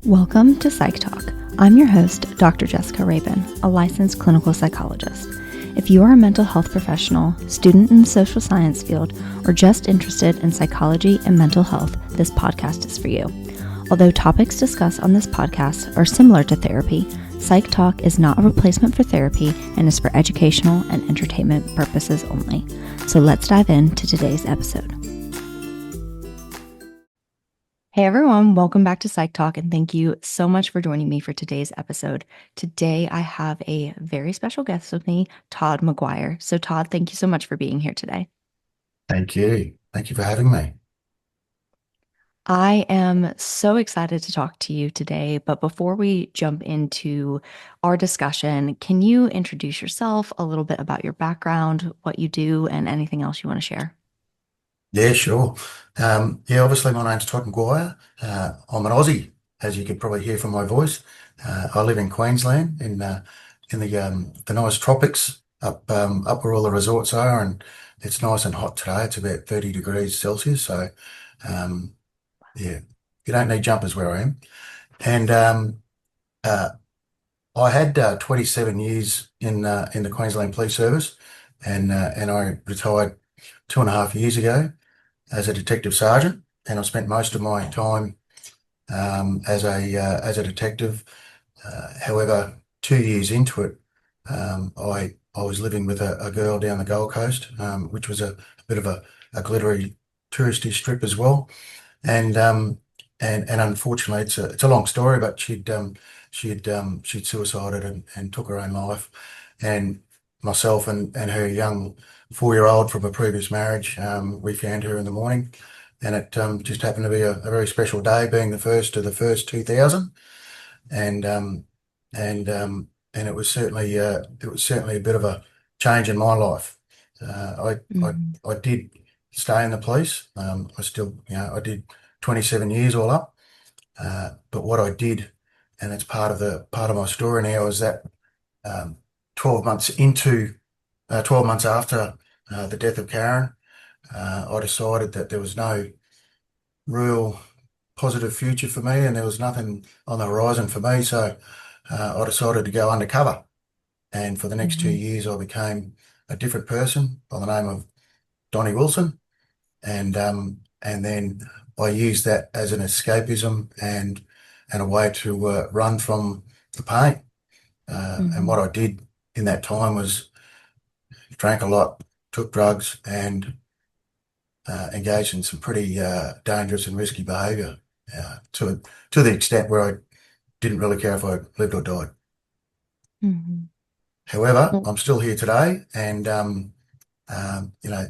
Welcome to Psych Talk. I'm your host, Dr. Jessica Rabin, a licensed clinical psychologist. If you are a mental health professional, student in the social science field, or just interested in psychology and mental health, this podcast is for you. Although topics discussed on this podcast are similar to therapy, Psych Talk is not a replacement for therapy and is for educational and entertainment purposes only. So let's dive into today's episode. Hey everyone, welcome back to Psych Talk, and thank you so much for joining me for today's episode. Today I have a very special guest with me, Todd Maguire. So Todd, thank you so much for being here today. Thank you. Thank you for having me. I am so excited to talk to you today, but before we jump into our discussion, can you introduce yourself, a little bit about your background, what you do, and anything else you want to share? Yeah, sure. Obviously my name's Todd Maguire. I'm an Aussie, as you could probably hear from my voice. I live in Queensland in the nice tropics up where all the resorts are, and it's nice and hot today. It's about 30 degrees Celsius, so yeah, you don't need jumpers where I am. And uh, I had 27 years in the Queensland Police Service, and I retired 2.5 years ago as a detective sergeant, and I spent most of my time as a detective. However, 2 years into it, I was living with a girl down the Gold Coast, which was a bit of a glittery touristy strip as well. And unfortunately, it's a long story, but she'd suicided and took her own life, and myself and her young 4-year-old from a previous marriage, we found her in the morning, and it just happened to be a very special day, being the first of the first 2000, and and it was certainly a bit of a change in my life. I did stay in the police. I still, I did 27 years all up. But what I did, and it's part of my story now, is that um, 12 months into 12 months after the death of Karen, I decided that there was no real positive future for me, and there was nothing on the horizon for me. So I decided to go undercover. And for the next 2 years, I became a different person by the name of Donny Wilson. And then I used that as an escapism and a way to run from the pain. And what I did in that time was drank a lot, took drugs, and engaged in some pretty dangerous and risky behaviour to the extent where I didn't really care if I lived or died. Mm-hmm. However, Well, I'm still here today, and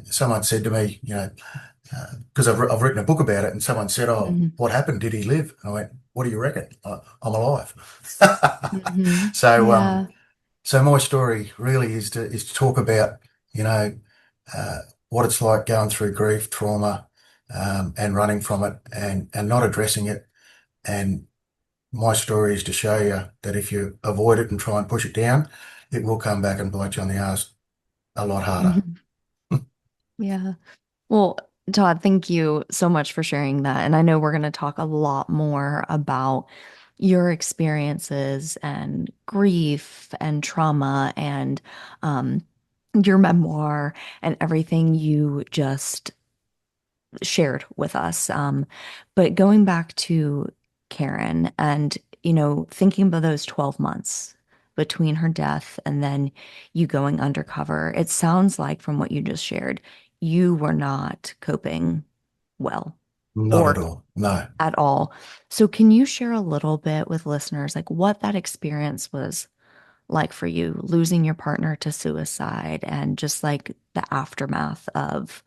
someone said to me, because I've written a book about it, and someone said, "Oh, mhm, what happened? Did he live?" And I went, "What do you reckon? I'm alive." mhm. So, Yeah. so my story really is to talk about, you know, uh, what it's like going through grief, trauma, and running from it, and not addressing it. And my story is to show you that if you avoid it and try and push it down, it will come back and bite you on the ass a lot harder. Mhm. Yeah. Well, Todd, thank you so much for sharing that. And I know we're going to talk a lot more about your experiences and grief and trauma and um, your memoir and everything you just shared with us. But going back to Karen and, thinking about those 12 months between her death and then you going undercover, it sounds like from what you just shared, you were not coping well Not at or all. No. at all. So can you share a little bit with listeners, like what that experience was like for you, losing your partner to suicide and just like the aftermath of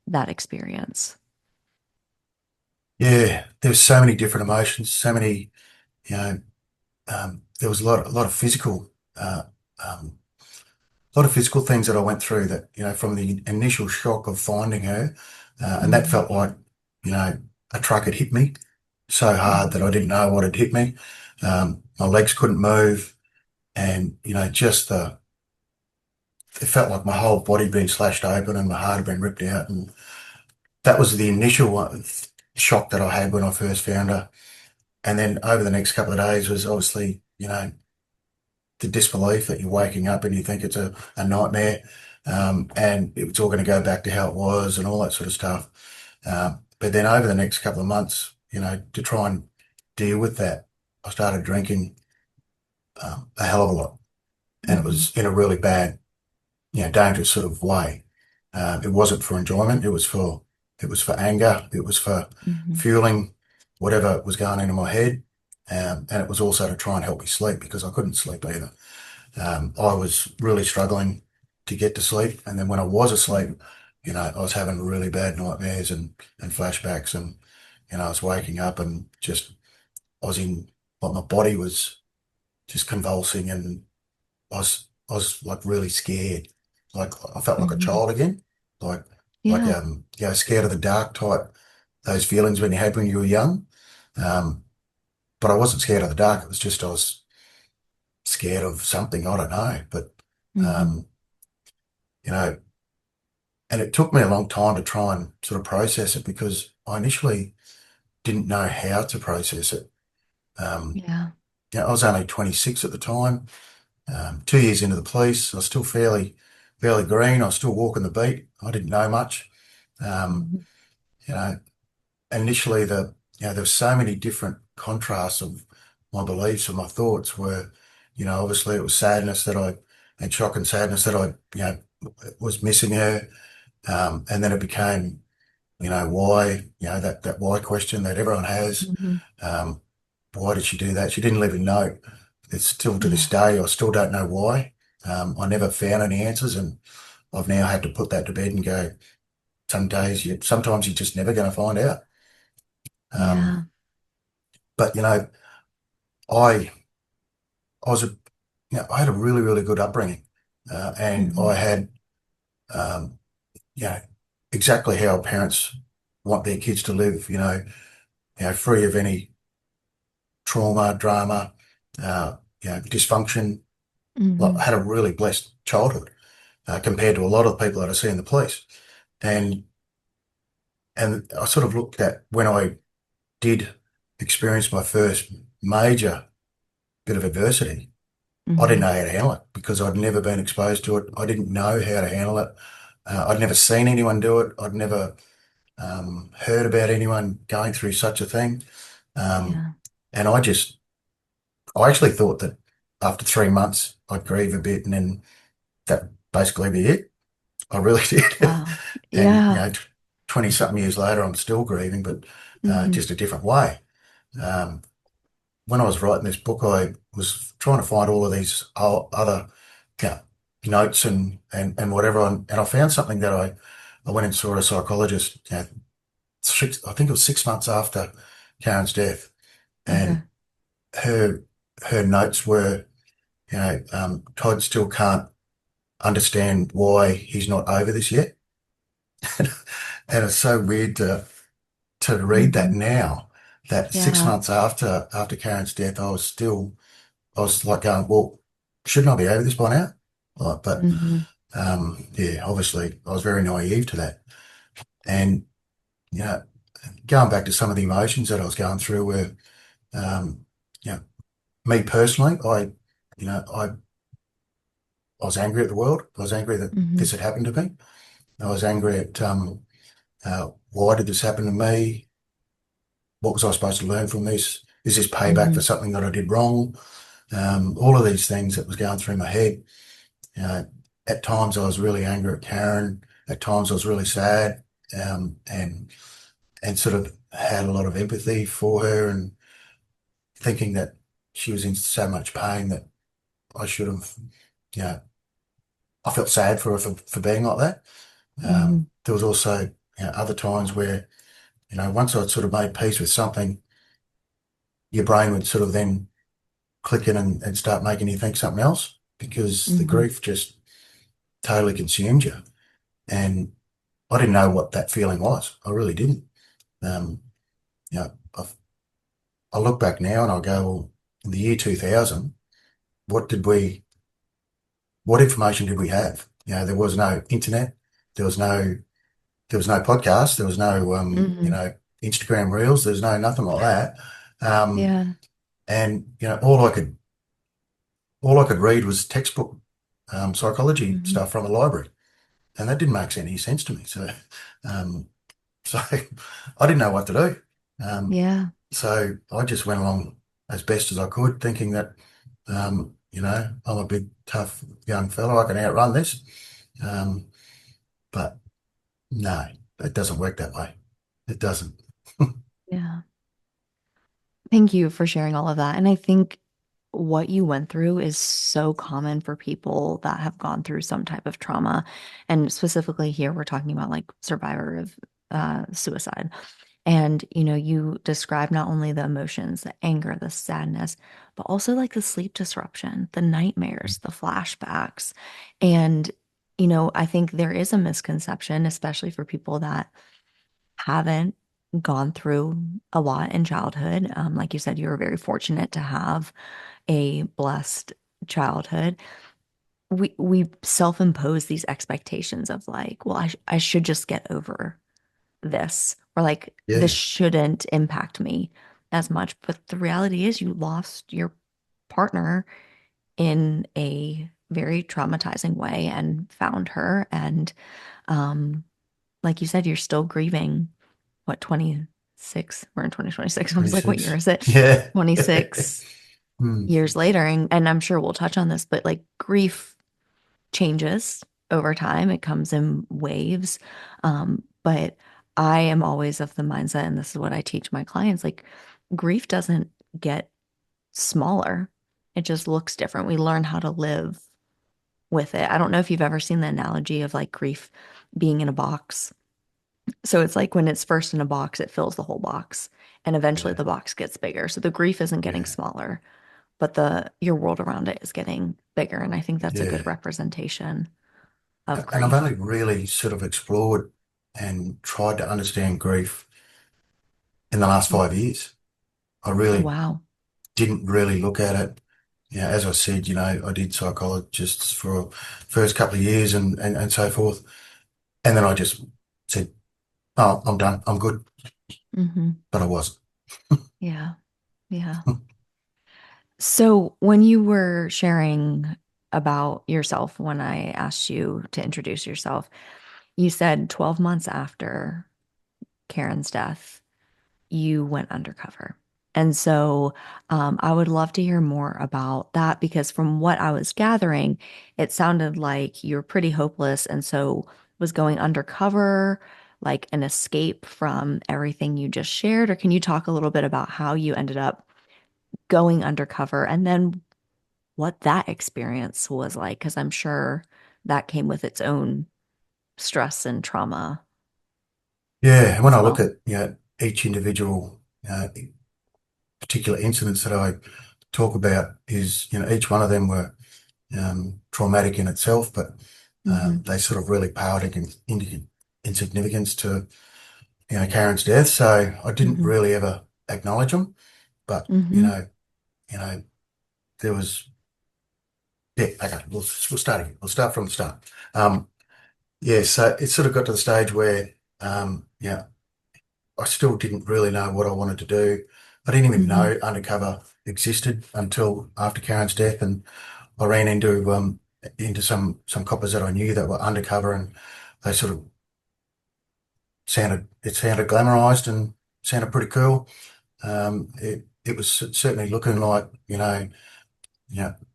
that experience? Yeah, there's so many different emotions, so many, you know, there was a lot of physical, um, a lot of physical things that I went through that, from the initial shock of finding her, and that Mhm. felt like, a truck had hit me so hard that Mhm. I didn't know what had hit me. My legs couldn't move, and, it felt like my whole body had been slashed open and my heart had been ripped out. And that was the initial shock that I had when I first found her. and then over the next couple of days was obviously, the disbelief that you're waking up and you think it's a nightmare, and it's all going to go back to how it was and all that sort of stuff. But then over the next couple of months, to try and deal with that, I started drinking a hell of a lot, and it Mm-hmm. was in a really bad, dangerous sort of way. It wasn't for enjoyment. It was for anger. It was for Mm-hmm. fueling whatever was going into my head. And it was also to try and help me sleep because I couldn't sleep either. I was really struggling to get to sleep. And then when I was asleep, I was having really bad nightmares and flashbacks, and, I was waking up and just, I was in, like my body was just convulsing, and I was like really scared. Like I felt like a Mm-hmm. child again. Like like Yeah. scared of the dark type, those feelings when you had when you were young. Um, but I wasn't scared of the dark. It was just I was scared of something. I don't know. But Mm-hmm. um, you know, and it took me a long time to try and sort of process it because I initially didn't know how to process it. Um, Yeah. I was only 26 at the time. 2 years into the police, I was still fairly green. I was still walking the beat. I didn't know much. Um, Mm-hmm. you know, initially there were so many different contrasts of my beliefs and my thoughts were, obviously it was sadness and shock and sadness that was missing her. And then it became, why, that why question that everyone has. Mm-hmm. Um, why did she do that? She didn't leave a note. It's still to this Yeah. day, I still don't know why. I never found any answers, and I've now had to put that to bed and go, sometimes you're just never going to find out. Um, Yeah. but I, I was a, I had a really, really good upbringing, and Mm-hmm. I had, um, you know, exactly how parents want their kids to live, free of any trauma, drama, dysfunction. Like, I Mm-hmm. had a really blessed childhood compared to a lot of people that I see in the police. And and I sort of looked at when I did experience my first major bit of adversity, I didn't Mm-hmm. know how to handle it because I'd never been exposed to it. I didn't know how to handle it. I'd never seen anyone do it. I'd never heard about anyone going through such a thing. Um, Yeah. and I actually thought that after 3 months, I'd grieve a bit and then that basically be it. I really did. Wow. And, Yeah. 20 something years later, I'm still grieving, but Mm-hmm. just a different way. Um, when I was writing this book, I was trying to find all of these other you know, notes and whatever, and I found something that I went and saw a psychologist. I think it was 6 months after Karen's death, Okay. and her her notes were, Todd still can't understand why he's not over this yet, and it's so weird to read that Mm-hmm. now. That six Yeah. months after Karen's death, I was like going, well, shouldn't I be over this by now? But Mm-hmm. yeah, obviously I was very naive to that. And, you know, going back to some of the emotions that I was going through were, um, you know, me personally, I was angry at the world. I was angry that Mm-hmm. this had happened to me. I was angry at, why did this happen to me? What was I supposed to learn from this? Is this payback Mm-hmm. for something that I did wrong? All of these things that was going through my head. You know, at times I was really angry at Karen. At times I was really sad, and sort of had a lot of empathy for her and thinking that she was in so much pain that I should have, you know, I felt sad for her for being like that. Mm-hmm. There was also, other times where, once I'd sort of made peace with something, your brain would sort of then click in and start making you think something else because the Mm-hmm. grief just totally consumed you. And I didn't know what that feeling was. I really didn't. Um, you know, I look back now and I go, well, in the year 2000, what did we, what information did we have? There was no internet, there was no, there was no podcast, there was no, Mm-hmm. Instagram reels, there's no nothing like that. Um, Yeah. and all I could read was textbook psychology Hmm. stuff from a library, and that didn't make any sense to me. Um, so I didn't know what to do. Um, Yeah. so I just went along as best as I could, thinking that I'm a big tough young fellow. I can outrun this. Um, but no, it doesn't work that way. It doesn't. Yeah. Thank you for sharing all of that. And I think what you went through is so common for people that have gone through some type of trauma. And specifically here, we're talking about like survivor of suicide. And, you describe not only the emotions, the anger, the sadness, but also like the sleep disruption, the nightmares, the flashbacks. And, I think there is a misconception, especially for people that haven't gone through a lot in childhood. Like you said, you were very fortunate to have a blessed childhood. We self-impose these expectations of like, well, I should just get over this, or like this Yeah, shouldn't impact me as much. But the reality is you lost your partner in a very traumatizing way and found her. And um, like you said, you're still grieving what, 26? We're in 2026. I was like, what year 26. is it? Yeah. 26 Hmm. years later. And I'm sure we'll touch on this, but like grief changes over time. It comes in waves. But I am always of the mindset, and this is what I teach my clients, like grief doesn't get smaller. It just looks different. We learn how to live with it. I don't know if you've ever seen the analogy of like grief being in a box. So it's like when it's first in a box, it fills the whole box, and eventually Yeah. the box gets bigger. So the grief isn't getting Yeah. smaller, but the your world around it is getting bigger. And I think that's a good Yeah. representation of And I've grief. only really sort of explored and tried to understand grief in the last 5 years. I Oh, really wow. didn't really look at it. As I said, I did psychologists for first couple of years and so forth. And then I just said, oh, I'm done. I'm good. Hmm. But I wasn't. Yeah. Yeah. So when you were sharing about yourself, when I asked you to introduce yourself, you said 12 months after Karen's death, you went undercover. And so I would love to hear more about that because from what I was gathering, it sounded like you were pretty hopeless. And so was going undercover like an escape from everything you just shared? Or can you talk a little bit about how you ended up going undercover and then what that experience was like? Because I'm sure that came with its own stress and trauma Yeah. When as I look well. at, each individual, particular incidents that I talk about is, each one of them were traumatic in itself, but Hmm. they sort of really paled in significance to Karen's death. So I didn't Hmm. really ever acknowledge them, but Hmm. you know there was yeah. Okay, we'll start again. We'll start from the start. Yeah, so it sort of got to the stage where I still didn't really know what I wanted to do. I didn't even Hmm. know undercover existed until after Karen's death, and I ran into some coppers that I knew that were undercover, and they sort of sounded glamorized and sounded pretty cool. It was certainly looking like I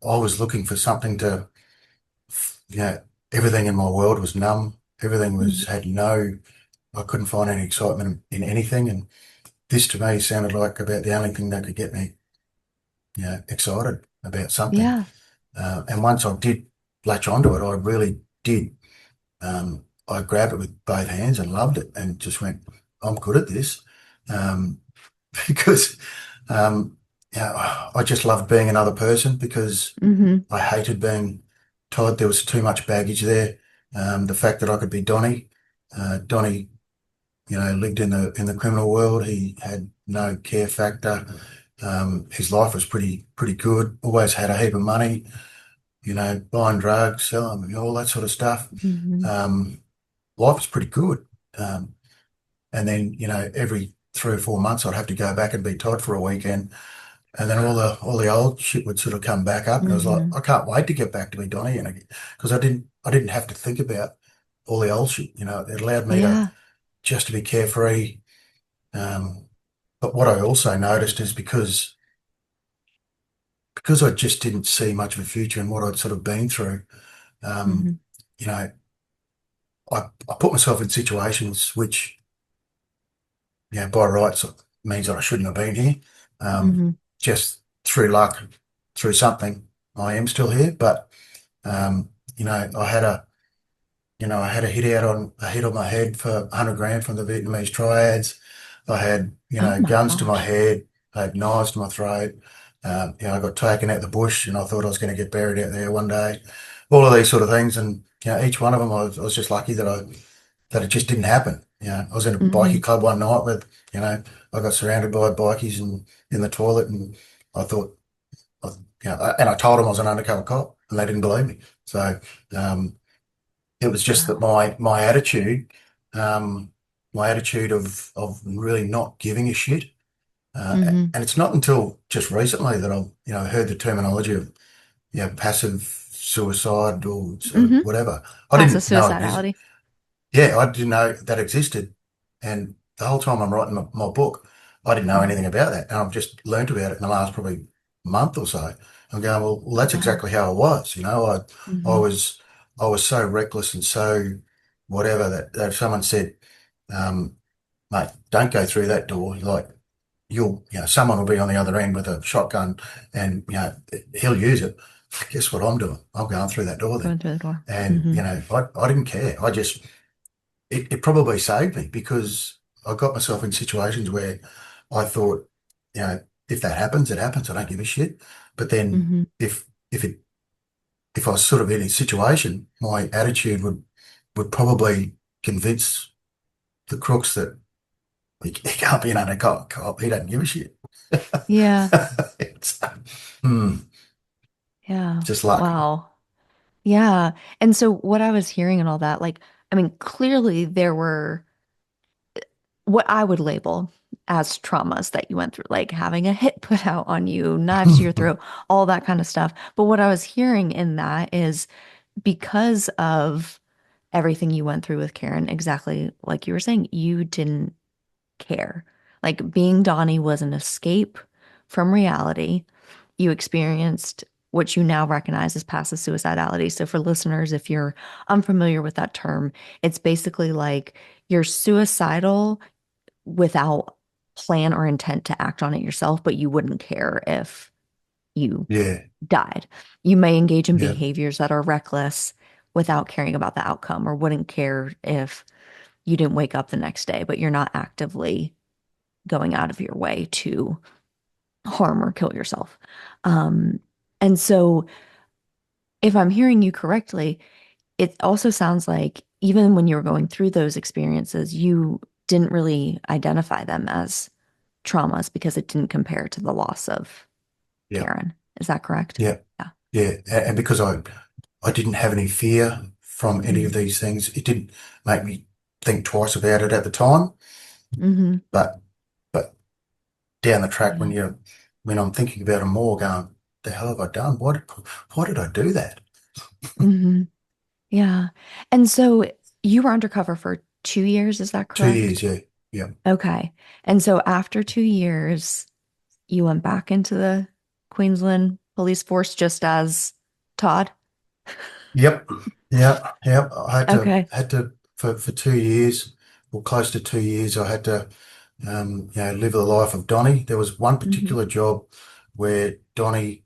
was looking for something to you know everything in my world was numb. Everything was had no. I couldn't find any excitement in anything, and this to me sounded like about the only thing that could get me excited about something. Yeah. And once I did latch onto it, I really did. I grabbed it with both hands and loved it and just went, I'm good at this. Um, because I just loved being another person because Hmm. I hated being Todd. There was too much baggage there. The fact that I could be Donny, Donny, lived in the criminal world. He had no care factor. His life was pretty good. Always had a heap of money. Buying drugs, selling, all that sort of stuff. Hmm. Um, Life was pretty good. And then, every 3 or 4 months, I'd have to go back and be Todd for a weekend. And then all the old shit would sort of come back up, and I was like, Mm-hmm. I can't wait to get back to be Donny, and because I didn't have to think about all the old shit. It allowed me to Yeah. just to be carefree. Um, but what I also noticed is because I just didn't see much of a future in what I'd sort of been through. Mm-hmm. Um, you know, I put myself in situations which, by rights means that I shouldn't have been here. Um, Mm-hmm. just through luck, through something, I am still here. But um, you know, I had a I had a hit on my head for 100 grand from the Vietnamese triads. I had, Oh my guns to my gosh. head. I had knives to my throat. I got taken out the bush and I thought I was going to get buried out there one day. All of these sort of things. And, each one of them, I was just lucky that it just didn't happen. I was in a Mm-hmm. bikie club one night with, I got surrounded by bikies and in the toilet and I thought, and I told them I was an undercover cop and they didn't believe me. So, um, it was just that Wow. um, my attitude of really not giving a shit. Mm-hmm. And it's not until just recently that I've, heard the terminology of, passive suicide or Mm-hmm. whatever. I Passive didn't know it suicidality. yeah, I didn't know that existed. And the whole time I'm writing my book, I didn't know Mm-hmm. anything about that. And I've just learnt about it in the last probably month or so. I'm going, well, that's Wow. exactly how I was. I Mm-hmm. was, I was so reckless and so whatever that if someone said, um, mate, don't go through that door. Like someone will be on the other end with a shotgun and, he'll use it. Guess what I'm doing? I'm going through that door then. Going through the door. And, Mm-hmm. I didn't care. It probably saved me because I got myself in situations where I thought, if that happens, it happens. I don't give a shit. But then Mm-hmm. if if it if I was sort of in a situation, my attitude would probably convince the crooks that he can't be an undercover cop. He doesn't give a shit. Yeah. It's, hmm, Yeah. just luck. Wow. Yeah. And so what I was hearing and all that, like, I mean, clearly there were what I would label as traumas that you went through, like having a hit put out on you, knives to your throat, all that kind of stuff. But what I was hearing in that is because of everything you went through with Karen, exactly like you were saying, you didn't care. Like being Donnie was an escape from reality. You experienced what you now recognize as passive suicidality. So, for listeners, if you're unfamiliar with that term, it's basically like you're suicidal without plan or intent to act on it yourself, but you wouldn't care if you Yeah, died. You may engage in yeah, behaviors that are reckless without caring about the outcome, or wouldn't care if you didn't wake up the next day, but you're not actively going out of your way to harm or kill yourself. Um, and so, if I'm hearing you correctly, it also sounds like even when you were going through those experiences, you didn't really identify them as traumas because it didn't compare to the loss of yeah, Karen. Is that correct? yeah, Yeah. yeah. And because I didn't have any fear from any of Mm-hmm. these things. It didn't make me think twice about it at the time, Mm-hmm. but but down the track Yeah. when I'm thinking about it more, going, the hell have I done? Why did I do that? Mm-hmm. Yeah. And so you were undercover for 2 years, is that 2 years, correct? yeah, yeah, Okay. And so after 2 years, you went back into the Queensland Police Force just as Todd? yep, yep, yep. I Okay. had to for 2 years, or close to 2 years, I had to live the life of Donny. There was one Hmm. particular job where Donny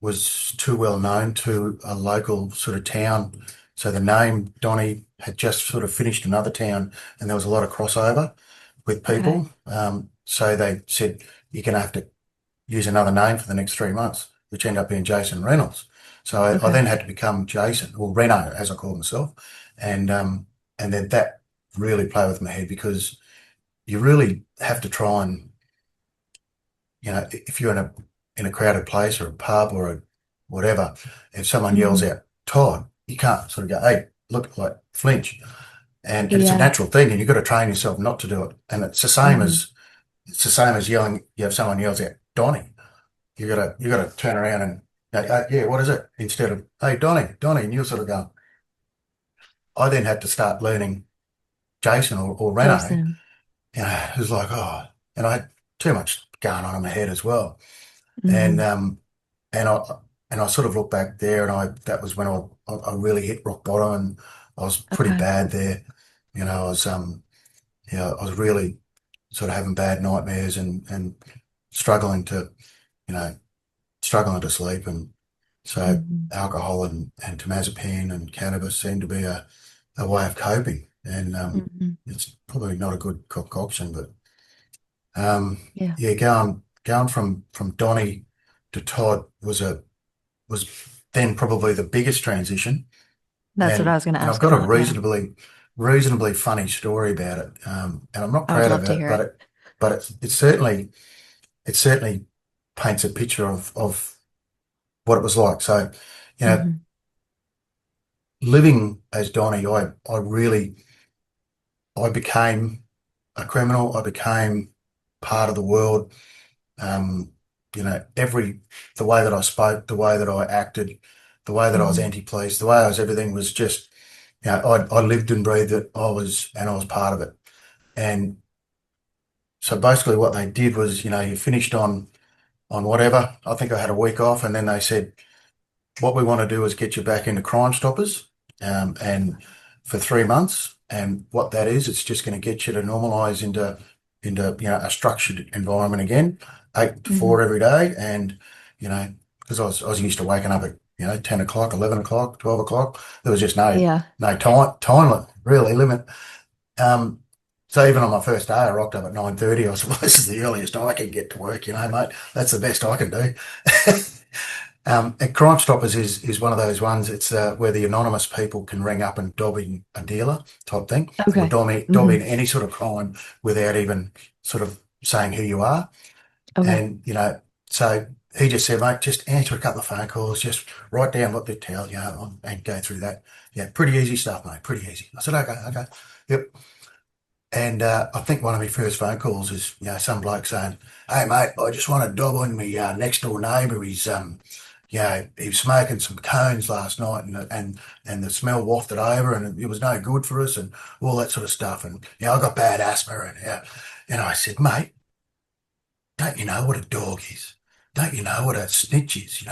was too well known to a local sort of town. So the name Donny had just sort of finished another town, and there was a lot of crossover with Okay. people. So they said, you're going to have to use another name for the next 3 months, which ended up being Jason Reynolds. So I Okay. then had to become Jason, or Reno, as I call myself. And then that really played with my head because you really have to try and, if you're in a crowded place or a pub or a whatever, if someone yells Hmm. out Todd, you can't sort of go, hey, look, like flinch. And it's a Yeah. natural thing, and you've got to train yourself not to do it. And it's the same Hmm. as it's the same as yelling. You have someone yells out, Donny. You gotta turn around and yeah, what is it? Instead of hey Donny, Donny, and you're sort of going. I then had to start learning Jason or Reno. Jason. It was like and I had too much going on in my head as well. And Hmm. and I and I sort of look back there, and I that was when I really hit rock bottom, and I was pretty Okay. bad there. I was I was really sort of having bad nightmares and struggling to you know struggling to sleep, and so Hmm. alcohol and temazepam and cannabis seemed to be a way of coping, and Hmm. it's probably not a good concoction, but Yeah. yeah, going from Donny to Todd was then probably the biggest transition, That's what I was going to and I've ask got a about. Yeah. reasonably funny story about it, and I'm not I would proud love of to it, hear it. but it certainly paints a picture of what it was like. So, you know, Hmm. living as Donny, I really I became a criminal. I became part of the world. Um, the way that I spoke, the way that I acted, the way that I was Hmm. anti-police, the way I was everything was just, I lived and breathed it. I was part of it. And so basically what they did was, you finished on whatever. I think I had a week off, and then they said, what we want to do is get you back into Crime Stoppers, and for 3 months. And what that is, it's just going to get you to normalise into a structured environment again, 8 to 4 Hmm. every day, and because I was used to waking up at 10 o'clock, 11 o'clock, 12 o'clock. There was just Yeah. no really limit. Um, so even on my first day, I rocked up at 9:30. I said, well, this is the earliest I can get to work, mate. That's the best I can do. And Crime Stoppers is one of those ones. It's where the anonymous people can ring up and dob in a dealer type thing, or Okay. dob Hmm. in any sort of crime without even sort of saying who you are. Okay. And so he just said, mate, just answer a couple of phone calls, just write down what they tell you, and go through that. Yeah, pretty easy stuff, mate. Pretty easy. I said, okay, okay, yep. And I think one of my first phone calls is, some bloke saying, "Hey mate, I just want to dob on me next door neighbour. He was smoking some cones last night, and the smell wafted over, and it was no good for us, and all that sort of stuff. And I got bad asthma, and I said, mate, don't you know what a dog is? Don't you know what a snitch is?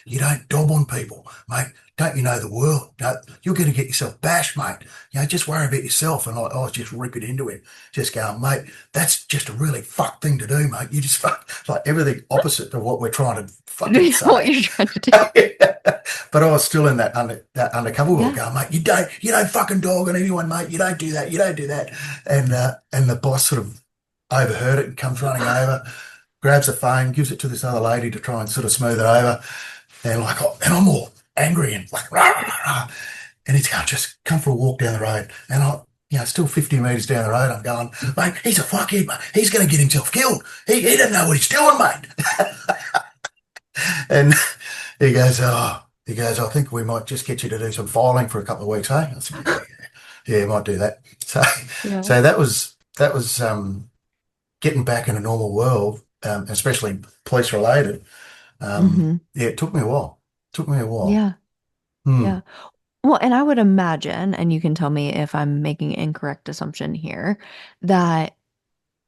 You don't dob on people, mate. Don't you know the world? You're going to get yourself bashed, mate. Just worry about yourself." And I was just ripping into him, just going, mate, that's just a really fucked thing to do, mate. You just fuck, like everything opposite of what we're trying to fucking What say. you're trying to do. But I was still in that undercover world Yeah. going, mate, you don't fucking dog on anyone, mate. You don't do that. You don't do that. And the boss sort of overheard it and comes running over, grabs the phone, gives it to this other lady to try and sort of smooth it over. And and I'm all angry and like, rah, rah, rah. And he's going, just come for a walk down the road. And still 50 metres down the road, I'm going, mate, he's a fuckhead, mate. He's going to get himself killed. He doesn't know what he's doing, mate. And he goes, I think we might just get you to do some filing for a couple of weeks, hey? I said, yeah, might do that. So, Yeah. so that was getting back in a normal world, especially police related. Hmm. Yeah, it took me a while. Took me a while. Yeah. Hmm. Yeah. Well, and I would imagine, and you can tell me if I'm making an incorrect assumption here, that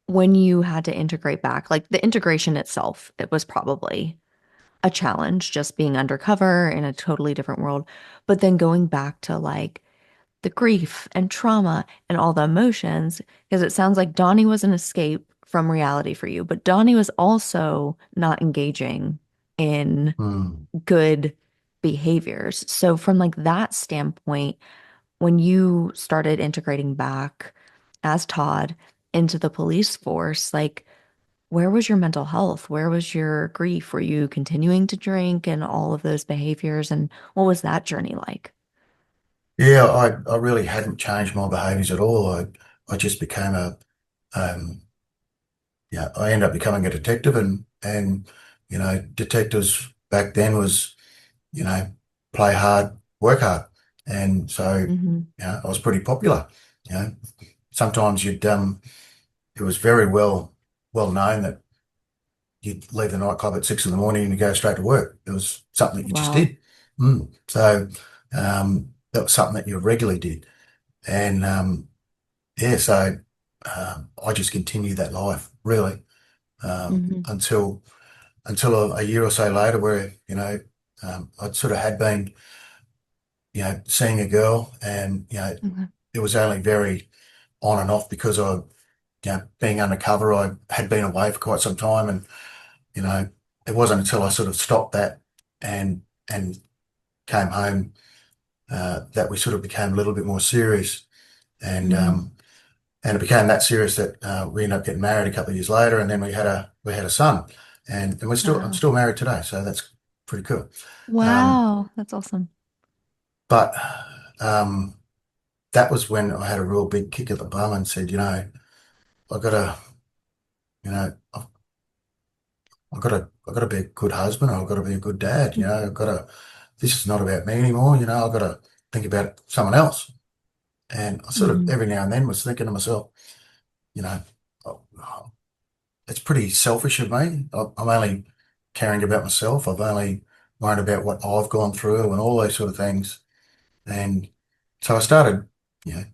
when you had to integrate back, like the integration itself, it was probably a challenge just being undercover in a totally different world. But then going back to like the grief and trauma and all the emotions, because it sounds like Donnie was an escape from reality for you, but Donnie was also not engaging in Hmm. good behaviors. So from like that standpoint, when you started integrating back as Todd into the police force, like where was your mental health? Where was your grief? Were you continuing to drink and all of those behaviors? And what was that journey like? Yeah, I really hadn't changed my behaviours at all. I just became um, I ended up becoming a detective, and detectives back then was you know, play hard, work hard. And so, Hmm. I was pretty popular. You know, sometimes it was very well. well known that you'd leave the nightclub at 6 in the morning and you go straight to work. It was something that you just Wow. did. So that was something that you regularly did. And yeah, so I just continued that life really Hmm. until a year or so later, where I'd sort of had been seeing a girl, and Okay. it was only very on and off because being undercover, I had been away for quite some time, and you know, it wasn't until I sort of stopped that and and came home that we sort of became a little bit more serious, and Hmm. um, and it became that serious that we ended up getting married a couple of years later, and then we had a son, and I'm Wow. still married today, so that's pretty cool. Um, Wow. That's awesome. but um, that was when I had a real big kick at the bum and said, I gotta, I've I gotta be a good husband. I've got to be a good dad. I've got to. This is not about me anymore. I've got to think about someone else. And I sort of Hmm. every now and then was thinking to myself, you know, oh, it's pretty selfish of me. I'm only caring about myself. I've only worried about what I've gone through and all those sort of things. And so I started, you know,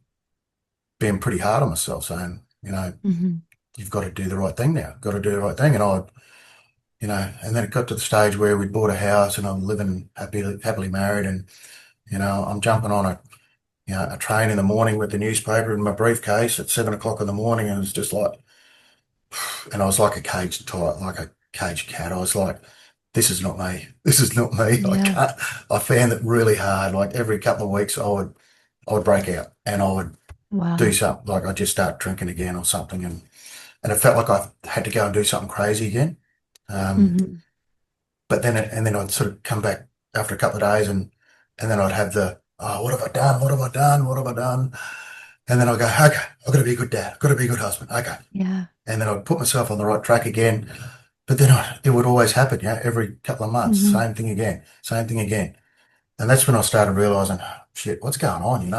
being pretty hard on myself, saying, Hmm. you've got to do the right thing now. Got to do the right thing. And then it got to the stage where we bought a house and I'm living happily married, and I'm jumping on a train in the morning with the newspaper in my briefcase at 7 o'clock in the morning, and it's just like, and I was like a caged tiger, like a caged cat. I was like, this is not me. This is not me. I Yeah. can't. I found it really hard. Like every couple of weeks, I would break out and I would do Wow. something. Like I'd just start drinking again or something, and it felt like I had to go and do something crazy again. Um, Hmm. but then I'd sort of come back after a couple of days, and then I'd have oh, what have I done? What have I done? What have I done? And then I'll go, okay, I've got to be a good dad. I've got to be a good husband. Okay. Yeah. And then I'd put myself on the right track again. But then it would always happen, every couple of months, Hmm. same thing again, same thing again. And that's when I started realizing, shit, what's going on,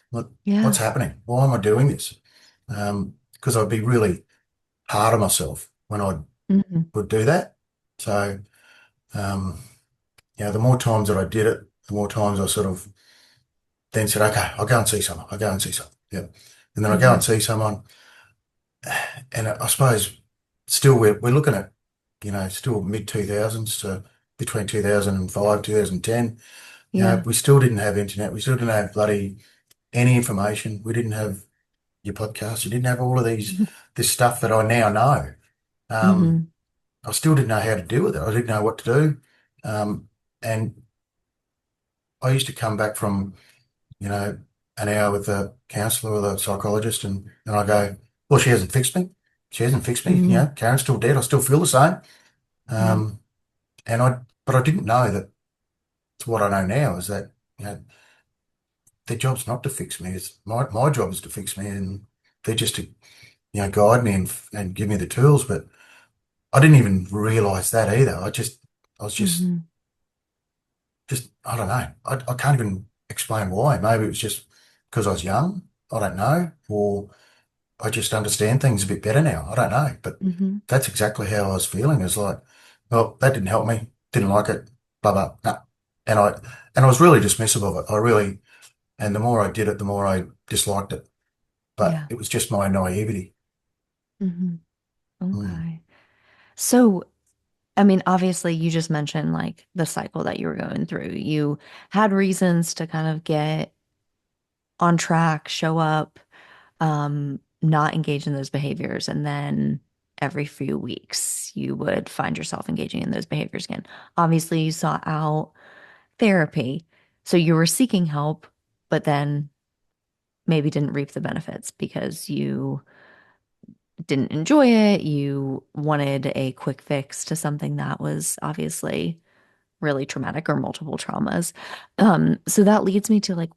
what's Yeah. happening? Why am I doing this? Because I'd be really hard on myself when I Hmm. would do that. So, um, the more times that I did it, the more times I sort of then said, okay, I'll go and see someone. I'll go and see someone. Yeah. And then I go Hmm. and see someone. And I suppose still we're looking at, still mid 2000s to between 2005, 2010. Yeah. We still didn't have internet. We still didn't have bloody any information. We didn't have your podcast. You didn't have all of this stuff that I now know. Um, Hmm. I still didn't know how to deal with it. I didn't know what to do. And I used to come back from, an hour with the counsellor or the psychologist, and I go, well, she hasn't fixed me. She hasn't fixed me. Hmm. Karen's still dead. I still feel the same. Yeah. Um, but I didn't know that it's what I know now is that, their job's not to fix me. It's my job is to fix me, and they're just to, guide me and give me the tools. But I didn't even realize that either. I was Hmm. I don't know. I can't even explain why. Maybe it was just because I was young. I don't know. Or I just understand things a bit better now. I don't know. But Hmm. that's exactly how I was feeling. It's like, well, that didn't help me. Didn't like it. Blah, blah. No. And I, and I was really dismissive of it. And the more I did it, the more I disliked it. But Yeah. it was just my naivety. Hmm. Mm. Okay. So, I mean, obviously, you just mentioned like the cycle that you were going through. You had reasons to kind of get on track, show up, not engage in those behaviors. And then every few weeks, you would find yourself engaging in those behaviors again. Obviously, you sought out therapy. So you were seeking help, but then maybe didn't reap the benefits because you didn't enjoy it. You wanted a quick fix to something that was obviously really traumatic or multiple traumas. So that leads me to like,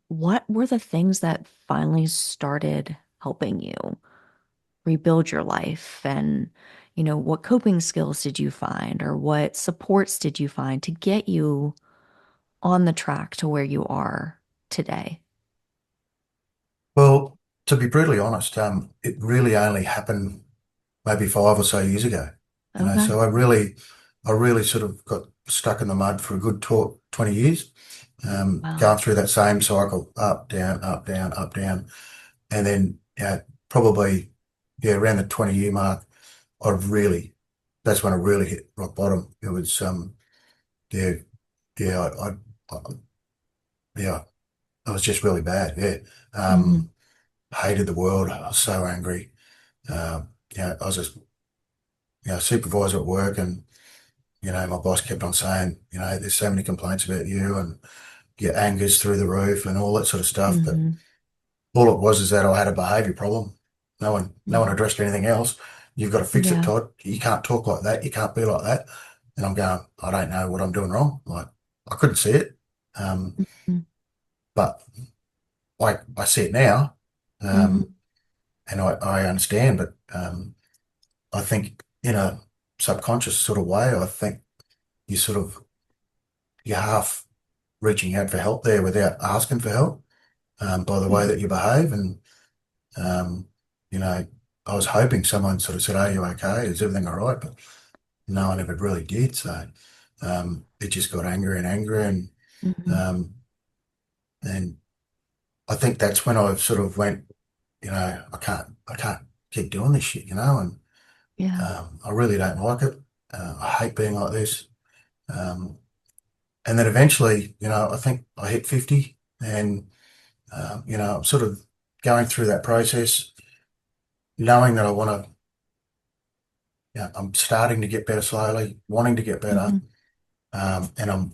what were the things that finally started helping you rebuild your life? And, what coping skills did you find or what supports did you find to get you on the track to where you are today? Well, to be brutally honest, it really only happened maybe 5 or so years ago. Okay. So I really sort of got stuck in the mud for a good 20 years, going Wow. through that same cycle, up, down, up, down, up, down. And then, probably, around the 20-year mark, I really, that's when I really hit rock bottom. It was, yeah, yeah, I yeah, it was just really bad. Yeah. Hmm. Hated the world. I was so angry. I was a, supervisor at work, and, my boss kept on saying, there's so many complaints about you, and your anger's through the roof and all that sort of stuff. But Hmm. all it was is that I had a behaviour problem. No one Hmm. addressed anything else. You've got to fix it, Yeah. Todd. You can't talk like that. You can't be like that. And I'm going, I don't know what I'm doing wrong. Like, I couldn't see it. Um, Hmm. but I see it now. Um, Hmm. and I understand, but, I think in a subconscious sort of way, I think you sort of, you're half reaching out for help there without asking for help, by the way Hmm. that you behave. And, um, you know, I was hoping someone sort of said, "Are you okay? Is everything all right?" But no one ever really did. So, it just got angrier and angrier. Hmm. Um, and I think that's when I sort of went, I can't keep doing this shit, and, Yeah. I really don't like it. I hate being like this. Um, and then eventually, I think I hit 50, and, I'm sort of going through that process, knowing that I want to, I'm starting to get better slowly, wanting to get better. Hmm. Um, and I'm,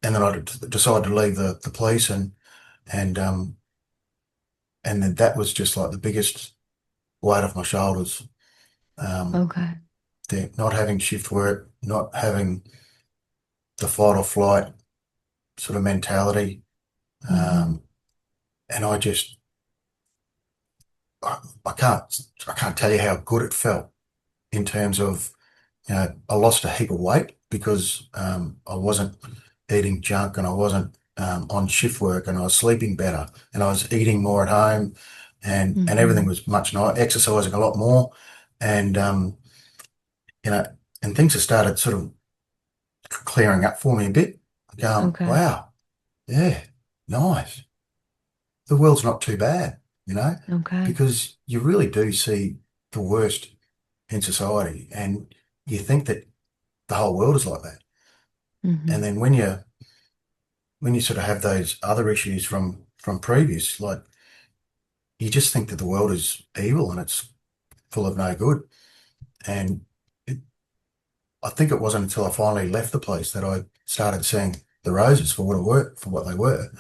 and then decided to leave the police, and and then that was just like the biggest weight off my shoulders. Um, Okay. not having shift work, not having the fight or flight sort of mentality. Hmm. Um, and I, I can't, I can't tell you how good it felt in terms of, I lost a heap of weight because, I wasn't eating junk, and I wasn't, on shift work, and I was sleeping better, and I was eating more at home, and everything Hmm. was much nicer, exercising a lot more, and, you know, and things have started sort of clearing up for me a bit. Going, Okay. wow, yeah, nice. The world's not too bad, Okay. because you really do see the worst in society, and you think that the whole world is like that. And Hmm. then when you sort of have those other issues from previous, like, you just think that the world is evil and it's full of no good. And it, I think it wasn't until I finally left the place that I started seeing the roses for what they were.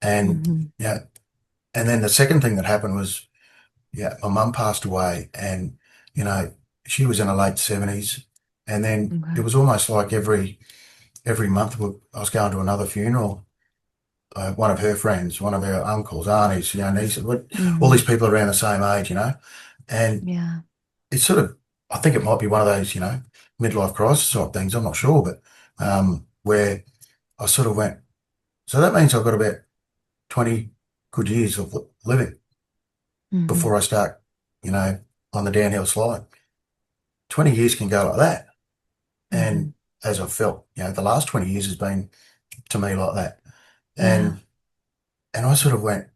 And, Hmm. yeah, and then the second thing that happened was, my mum passed away, and, you know, she was in her late 70s. And then it Okay. was almost like every month I was going to another funeral. One of her friends, one of her uncles, aunties, nieces, all Hmm. these people around the same age, and Yeah. it's sort of, I think it might be one of those, midlife crisis type things. I'm not sure, but, where I sort of went, so that means I've got about 20 good years of living Hmm. before I start, you know, on the downhill slide. 20 years can go like that. Hmm. And as I've felt, the last 20 years has been to me like that. Yeah. And I sort of went,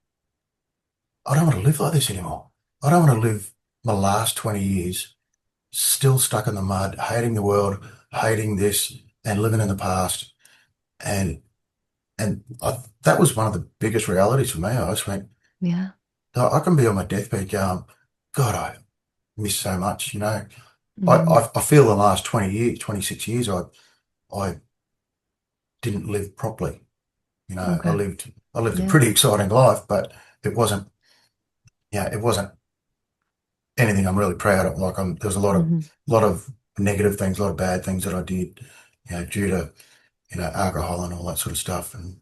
I don't want to live like this anymore. I don't want to live my last 20 years still stuck in the mud, hating the world, hating this, and living in the past. And that was one of the biggest realities for me. I just went, Yeah. "Oh, I can be on my deathbed going, God, I miss so much. I, Hmm. I, I feel the last 20 years, 26 years, I didn't live properly. I Okay. lived a Yeah. pretty exciting life, but it wasn't, it wasn't anything I'm really proud of. Like, there's Hmm. a lot of negative things, a lot of bad things that I did, due to, alcohol and all that sort of stuff. And,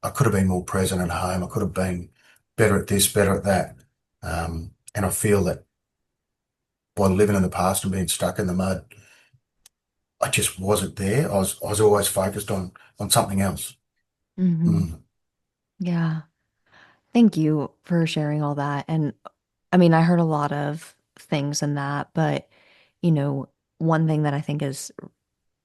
I could have been more present at home. I could have been better at this, better at that. And I feel that by living in the past and being stuck in the mud, I just wasn't there. I was always focused on something else. Hmm. Mm. Yeah. Thank you for sharing all that. And I mean, I heard a lot of things in that, but you know, one thing that I think is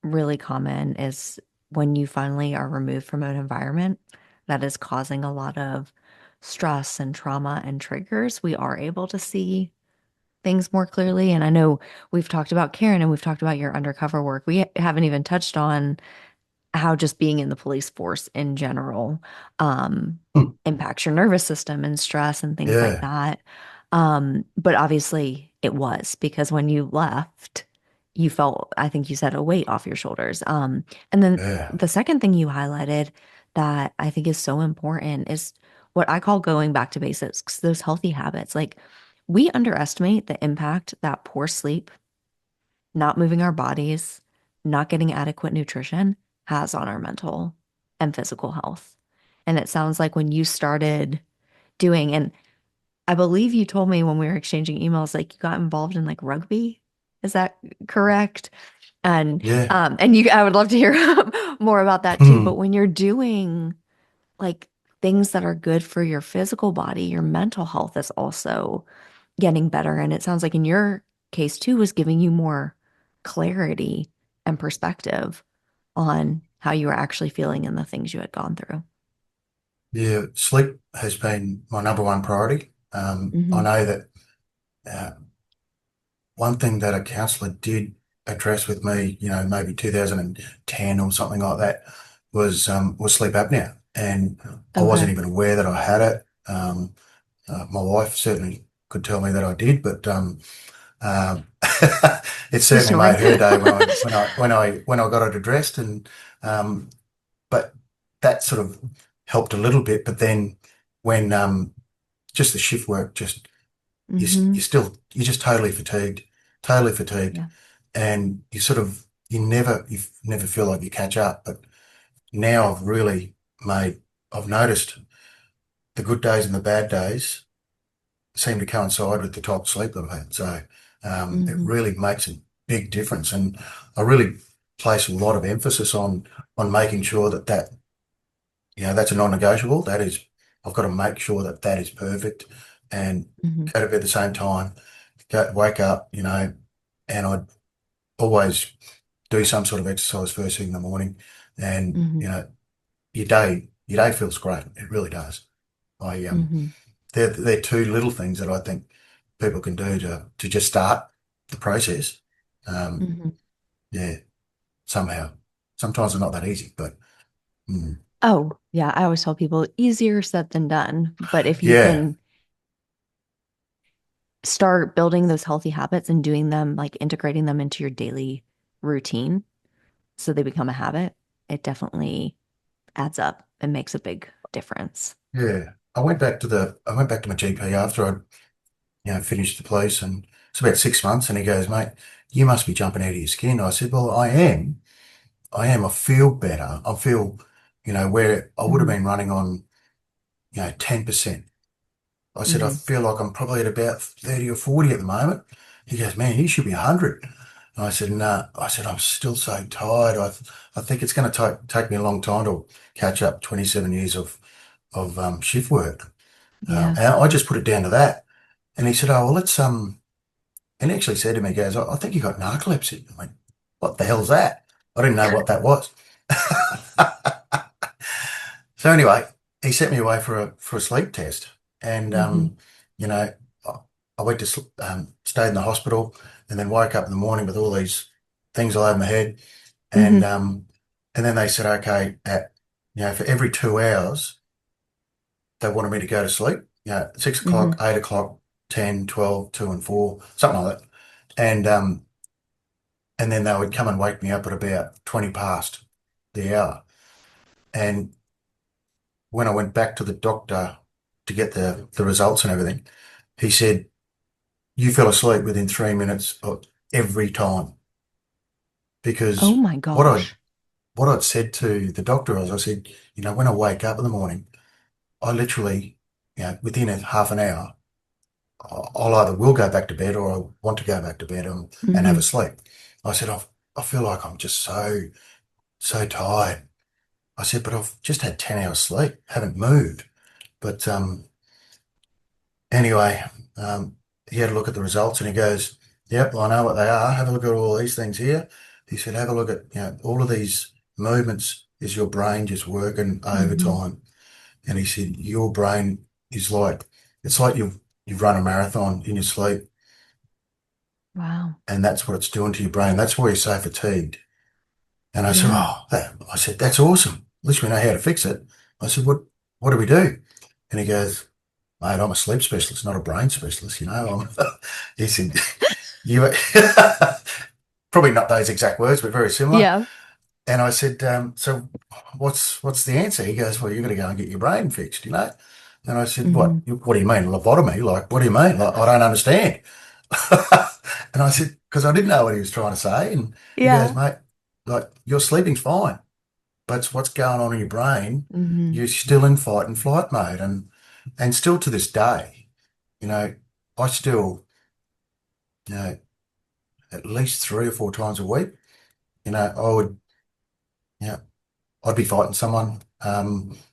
really common is when you finally are removed from an environment that is causing a lot of stress and trauma and triggers, we are able to see things more clearly. And I know we've talked about Karen and we've talked about your undercover work. We haven't even touched on how just being in the police force in general um, Hmm. impacts your nervous system and stress and things like Yeah, that. But obviously it was because when you left, you felt, I think you said, a weight off your shoulders. And then yeah, the second thing you highlighted that I think is so important is what I call going back to basics, those healthy habits. Like we underestimate the impact that poor sleep, not moving our bodies, not getting adequate nutrition has on our mental and physical health. And it sounds like when you started doing, and I believe you told me when we were exchanging emails, like you got involved in like rugby. Is that correct? yeah. And you, I would love to hear more about that too. But Hmm. when you're doing like things that are good for your physical body, your mental health is also getting better. And it sounds like in your case too, was giving you more clarity and perspective on how you were actually feeling and the things you had gone through. Yeah, sleep has been my number one priority. I Hmm. know that uh, one thing that a counsellor did address with me, maybe 2010 or something like that, was sleep apnea, and I wasn't Okay. even aware that I had it. My wife certainly could tell me that I did, but um, it You certainly snoring. made her day when I got it addressed, and um, but that sort of helped a little bit. But then when just the shift work, just Hmm. you're just totally fatigued, Yeah. and you never feel like you catch up. But now I've noticed the good days and the bad days seem to coincide with the type of sleep that I've had. So it Hmm. really makes a big difference, and I really place a lot of emphasis on making sure that's a non-negotiable. That is, I've got to make sure that that is perfect, and Hmm. go to bed at the same time, wake up, and I always do some sort of exercise first thing in the morning, and Hmm. your day feels great. It really does. I Hmm. they're two little things that I think people can do to just start the process. Um, Hmm. yeah, somehow. Sometimes it's not that easy, but Oh, yeah. I always tell people easier said than done. But if you yeah, can start building those healthy habits and doing them, like integrating them into your daily routine so they become a habit, it definitely adds up and makes a big difference. yeah. I went back to my GP after I finished the police, and it's about 6 months, and he goes, mate, you must be jumping out of your skin. I said, well, I am. I am. I feel better. I feel, where I would have Hmm. been running on, 10%. I said, I Hmm. feel like I'm probably at about 30 or 40 at the moment. He goes, man, you should be 100. And I said, no. I said, I'm still so tired. I think it's going to take me a long time to catch up 27 years of shift work. Yeah. And I just put it down to that. And he said, oh, well, and he actually said to me, he goes, I think you got narcolepsy. I went, what the hell's that? I didn't know what that was. So anyway, he sent me away for a sleep test, and Hmm. you know, I I went to stayed in the hospital, and then woke up in the morning with all these things all over my head, and Hmm. um, and then they said, okay, for every 2 hours, they wanted me to go to sleep. 6 o'clock, Hmm. 8 o'clock, 10, 12, 2 and 4, something like that, and then they would come and wake me up at about 20 past the hour, and when I went back to the doctor to get the results and everything, he said, you fell asleep within 3 minutes of every time. Oh Because my what I gosh. what I'd said to the doctor was, I said, when I wake up in the morning, I literally, within a half an hour, I'll either will go back to bed or I want to go back to bed and have a Hmm. sleep. I said, I feel like I'm just so tired. I said, but I've just had 10 hours sleep, haven't moved. But anyway, um, he had a look at the results and he goes, "Yep, I know what they are. Have a look at all these things here." He said, "Have a look at, all of these movements is your brain just working Hmm. overtime." And he said, "Your brain is like, it's like you've run a marathon in your sleep, Wow. and that's what it's doing to your brain. That's why you're so fatigued." And I said, Yeah. I said, "That's awesome. At least we know how to fix it." I said, what do we do?" And he goes, "Mate, I'm a sleep specialist, not a brain specialist, you know." He said, "You," probably not those exact words, but very similar. Yeah. And I said, "So what's the answer?" He goes, "Well, you're going to go and get your brain fixed, you know." And I said, Hmm. What do you mean, lobotomy? Like, what do you mean? Like, I don't understand." And I said, because I didn't know what he was trying to say. And he goes, Yeah. "Mate, like, your sleeping's fine, but it's what's going on in your brain. Hmm. You're still in fight and flight mode." And still to this day, you know, I still, you know, at least 3 or 4 times a week, I would, you know, I'd be fighting someone.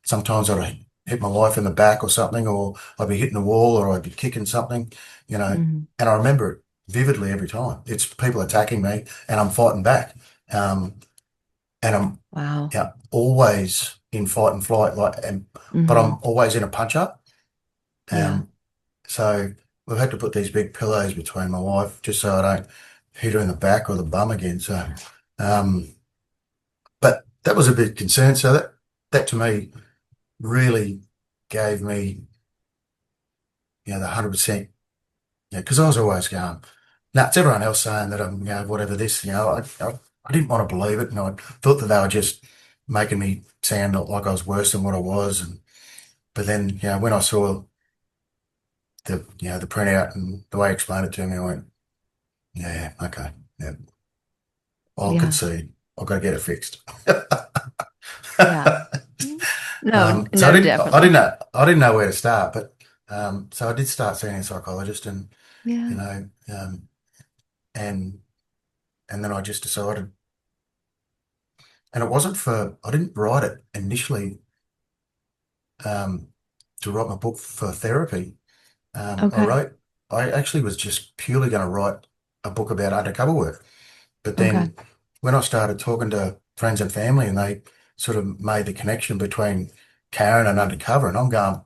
Sometimes I'd hit my wife in the back or something, or I'd be hitting the wall, or I'd be kicking something, you know. Hmm. And I remember it vividly every time. It's people attacking me, and I'm fighting back. Um, and I'm, Wow. always in fight and flight, but Hmm. I'm always in a punch up. Yeah. Um, so we've had to put these big pillows between my wife just so I don't hit her in the back or the bum again. So, um, but that was a big concern. So that to me really gave me, the 100%, because I was always going, "No, it's everyone else saying that I'm, whatever this, I didn't want to believe it. And I thought that they were just making me sound like I was worse than what I was. But then, when I saw the printout and the way he explained it to me, I went, yeah, okay, yeah, I'll Yeah. concede. I've got to get it fixed." Yeah. No, So no, definitely. I didn't know where to start, but so I did start seeing a psychologist, and you Yeah. know, um, and and then I just decided, and it wasn't for I didn't write it initially um, to write my book for therapy. Okay. I actually was just purely going to write a book about undercover work, but Okay. then when I started talking to friends and family, and they sort of made the connection between Karen and undercover, and I'm going,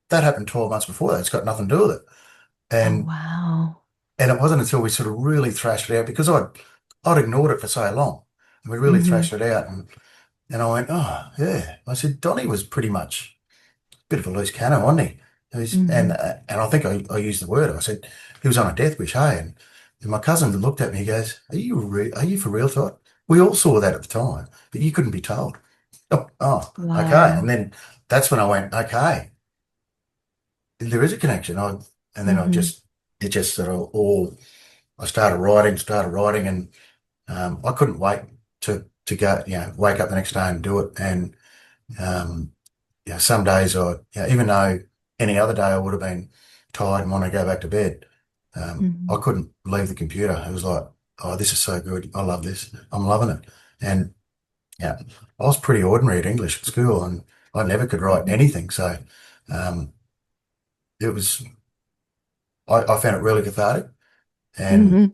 that happened 12 months before that. It's got nothing to do with it. Oh, And wow. And it wasn't until we sort of really thrashed it out, because I'd ignored it for so long. And we really Hmm. thrashed it out, and I went, "Oh, yeah." I said, "Donny was pretty much a bit of a loose cannon, wasn't he?" Hmm. And I think I used the word. I said, "He was on a death wish, hey?" And my cousin looked at me, he goes, are you for real, Todd? We all saw that at the time, but you couldn't be told." Oh, okay. And Wow. then that's when I went, okay, there is a connection. And then Hmm. it just sort of all, I started writing, and I couldn't wait to go, wake up the next day and do it. And um, some days even though any other day I would have been tired and want to go back to bed, I Hmm. couldn't leave the computer. It was like, "Oh, this is so good. I love this. I'm loving it." And yeah, I was pretty ordinary at English at school, and I never could write Hmm. anything. So um, it was, I found it really cathartic. And Hmm.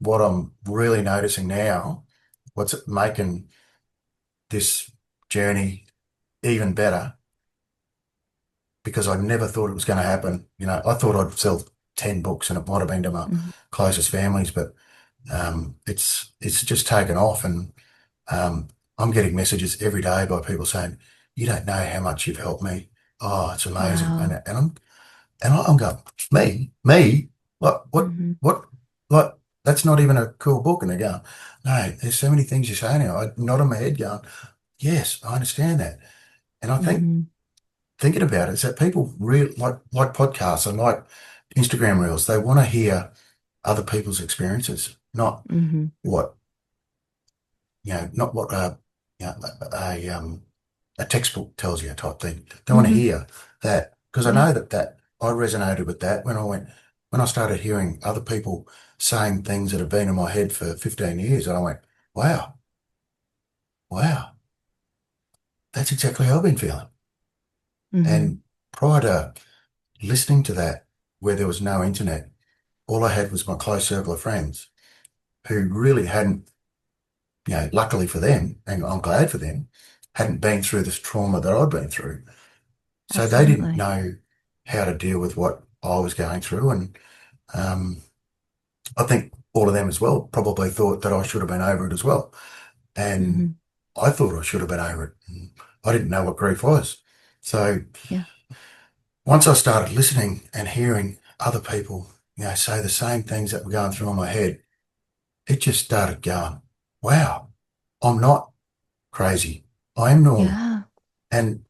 what I'm really noticing now, what's making this journey even better, because I never thought it was going to happen. I thought I'd sell 10 books, and it might have been to my Hmm. closest families, but it's just taken off. And um, I'm getting messages every day by people saying, "You don't know how much you've helped me. Oh, it's amazing." And Wow. and I'm going, me, Hmm. what, like, that's not even a cool book. And they're going, "No, there's so many things you're saying now." I nod on my head going, "Yes, I understand that." And I think Hmm. thinking about it is that people really like podcasts and like Instagram reels. They want to hear other people's experiences, not Hmm. what not what a textbook tells you type thing. They want to Hmm. hear that, because I Yeah. know that I resonated with that when I started hearing other people saying things that have been in my head for 15 years, and I went, wow, wow, that's exactly how I've been feeling. Hmm. And prior to listening to that, where there was no internet. All I had was my close circle of friends who really hadn't, luckily for them, and I'm glad for them, hadn't been through this trauma that I'd been through. So they didn't Absolutely. know how to deal with what I was going through. And um, I think all of them as well probably thought that I should have been over it as well. And Hmm. I thought I should have been over it. And I didn't know what grief was. So Yeah. once I started listening and hearing other people, say the same things that were going through in my head, it just started going, wow, I'm not crazy. I am normal. Yeah. And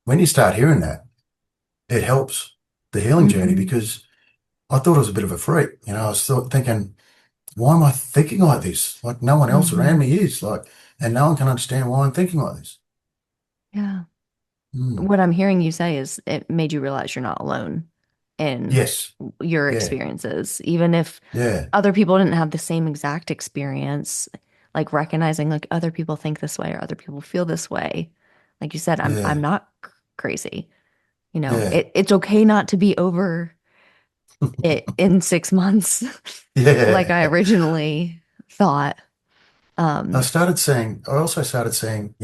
when you start hearing that, it helps the healing journey Hmm. because I thought I was a bit of a freak. I was thinking, why am I thinking like this? Like no one else around Hmm. me is like, and no one can understand why I'm thinking like this. Yeah. Mm. What I'm hearing you say is it made you realize you're not alone in Yes. your Yeah. experiences, even if Yeah. other people didn't have the same exact experience, like recognizing like other people think this way or other people feel this way. Like you said, I'm Yeah. not crazy. Yeah. It's okay not to be over it in 6 months, like I Yeah. originally thought. I Um, started seeing, I also started seeing,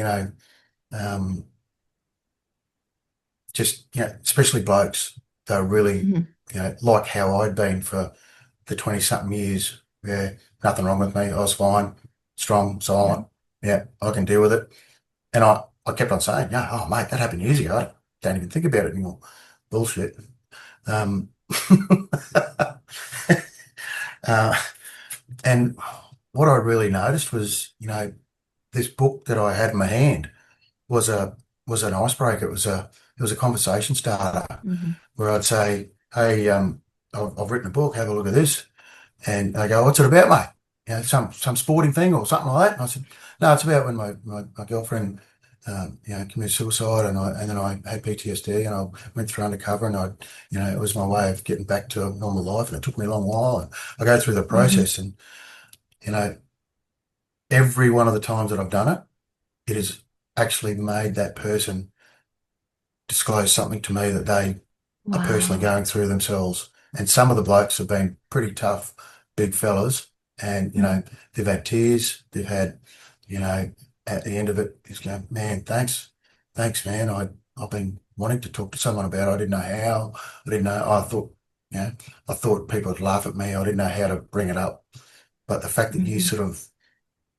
um, just, especially blokes, they're really, mhm, like how I'd been for the 20 something years. Yeah. Nothing wrong with me. I was fine, strong, yeah. silent. Yeah. I can deal with it. And I kept on saying, yeah, oh, mate, that happened years ago. I don't even think about it anymore. Bullshit. Um, uh, and what I really noticed was, this book that I had in my hand was a was an icebreaker. It was a conversation starter Hmm. where I'd say, "Hey, I've written a book. Have a look at this." And they go, "What's it about, mate? Some sporting thing or something like that?" And I said, "No, it's about when my girlfriend, committed suicide, and then I had PTSD, and I went through undercover, and it was my way of getting back to a normal life, and it took me a long while, and I go through the Hmm. process, and you know, every one of the times that I've done it, it has actually made that person disclose something to me that they are personally Wow. going through themselves. And some of the blokes have been pretty tough, big fellas. And, Mhm. they've had tears. They've had, you know, at the end of it, he's going, man, thanks. Thanks, man. I've been wanting to talk to someone about it. I didn't know how. I didn't know. You know, I thought people would laugh at me. I didn't know how to bring it up. But the fact that you Hmm. sort of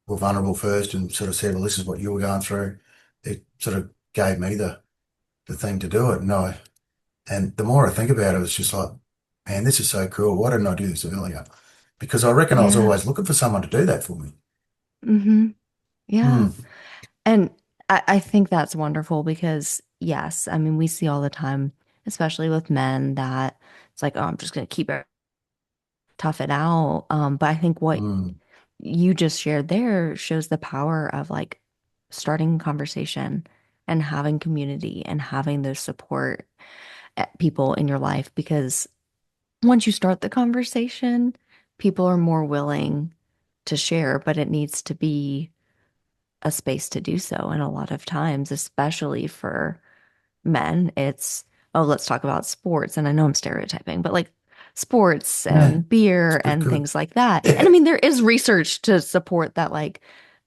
were vulnerable first and sort of said, well, this is what you were going through, it sort of gave me the thing to do it. And the more I think about it, it's just like, man, this is so cool. Why didn't I do this earlier? Because I reckon I was Yeah. always looking for someone to do that for me. Hmm. Yeah. Hmm. And I think that's wonderful because, yes, I mean, we see all the time, especially with men, that it's like, oh, I'm just going to keep it, tough it out. But I think what Hmm. you just shared there shows the power of like starting a conversation and having community and having those support people in your life because once you start the conversation, people are more willing to share, but it needs to be a space to do so. And a lot of times, especially for men, it's, oh, let's talk about sports. And I know I'm stereotyping, but like sports Yeah. and It's beer good, and good. things like that. And Yeah. I mean, there is research to support that, like,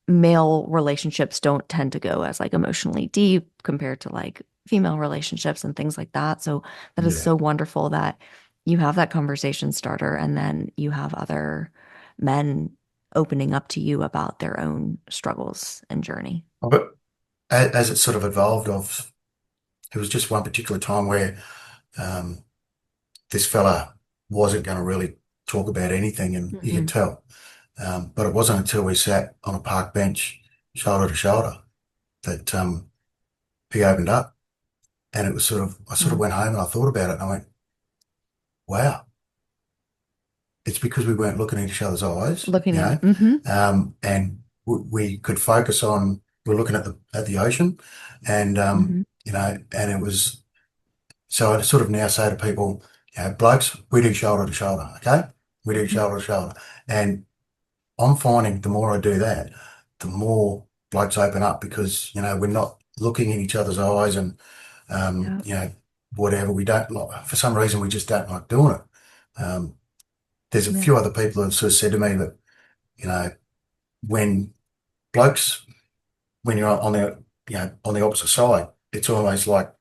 male relationships don't tend to go as like emotionally deep compared to like female relationships and things like that. So that is Yeah. so wonderful that you have that conversation starter and then you have other men opening up to you about their own struggles and journey. But as it sort of evolved, it was just one particular time where um, this fella wasn't going to really talk about anything, and you could Hmm. tell. But it wasn't until we sat on a park bench, shoulder to shoulder, that he opened up. And it was I sort of Wow. went home and I thought about it and I went, wow, it's because we weren't looking at each other's eyes, Looking at it. Hmm. and we could focus on, we're looking at the ocean and, Hmm. and it was, so I sort of now say to people, blokes, we do shoulder to shoulder, okay? We do shoulder to shoulder. And I'm finding the more I do that, the more blokes open up because, we're not looking in each other's eyes and, Yeah. you know, whatever. We don't like, for some reason, we just don't like doing it. There's a Yeah. few other people who have sort of said to me that, you know, when blokes, when you're on the, on the opposite side, it's almost like